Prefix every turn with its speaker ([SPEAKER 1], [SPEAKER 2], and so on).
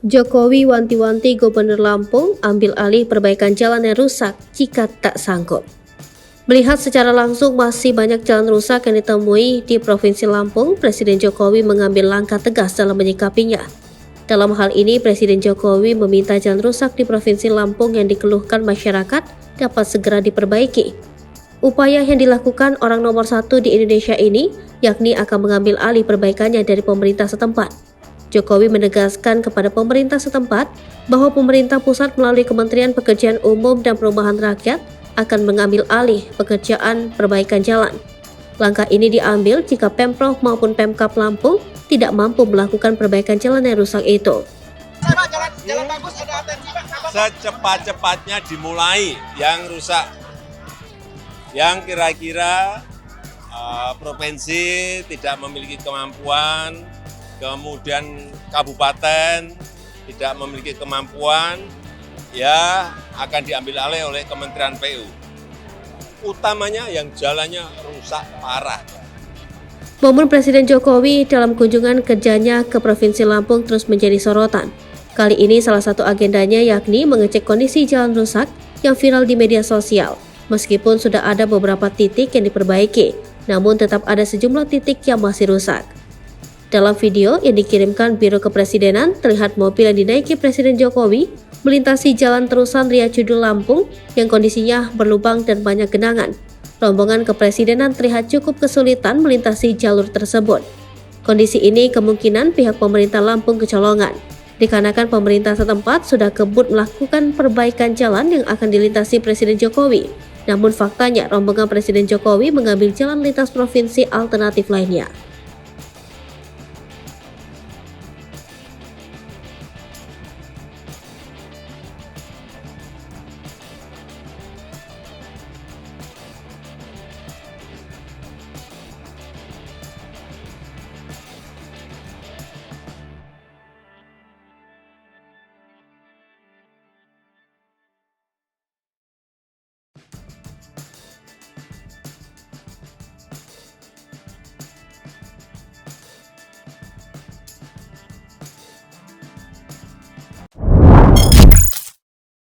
[SPEAKER 1] Jokowi wanti-wanti Gubernur Lampung ambil alih perbaikan jalan yang rusak jika tak sanggup. Melihat secara langsung masih banyak jalan rusak yang ditemui di Provinsi Lampung, Presiden Jokowi mengambil langkah tegas dalam menyikapinya. Dalam hal ini, Presiden Jokowi meminta jalan rusak di Provinsi Lampung yang dikeluhkan masyarakat dapat segera diperbaiki. Upaya yang dilakukan orang nomor satu di Indonesia ini, yakni akan mengambil alih perbaikannya dari pemerintah setempat. Jokowi menegaskan kepada pemerintah setempat bahwa pemerintah pusat melalui Kementerian Pekerjaan Umum dan Perumahan Rakyat akan mengambil alih pekerjaan perbaikan jalan. Langkah ini diambil jika Pemprov maupun Pemkab Lampung tidak mampu melakukan perbaikan jalan yang rusak itu.
[SPEAKER 2] Secepat-cepatnya dimulai yang rusak, yang kira-kira provinsi tidak memiliki kemampuan, kemudian kabupaten tidak memiliki kemampuan, ya akan diambil alih oleh Kementerian PU. Utamanya yang jalannya rusak parah.
[SPEAKER 1] Momen Presiden Jokowi dalam kunjungan kerjanya ke Provinsi Lampung terus menjadi sorotan. Kali ini salah satu agendanya yakni mengecek kondisi jalan rusak yang viral di media sosial. Meskipun sudah ada beberapa titik yang diperbaiki, namun tetap ada sejumlah titik yang masih rusak. Dalam video yang dikirimkan Biro Kepresidenan, terlihat mobil yang dinaiki Presiden Jokowi melintasi Jalan Terusan Ria Cudul Lampung yang kondisinya berlubang dan banyak genangan. Rombongan Kepresidenan terlihat cukup kesulitan melintasi jalur tersebut. Kondisi ini kemungkinan pihak pemerintah Lampung kecolongan, dikarenakan pemerintah setempat sudah kebut melakukan perbaikan jalan yang akan dilintasi Presiden Jokowi. Namun faktanya rombongan Presiden Jokowi mengambil jalan lintas provinsi alternatif lainnya.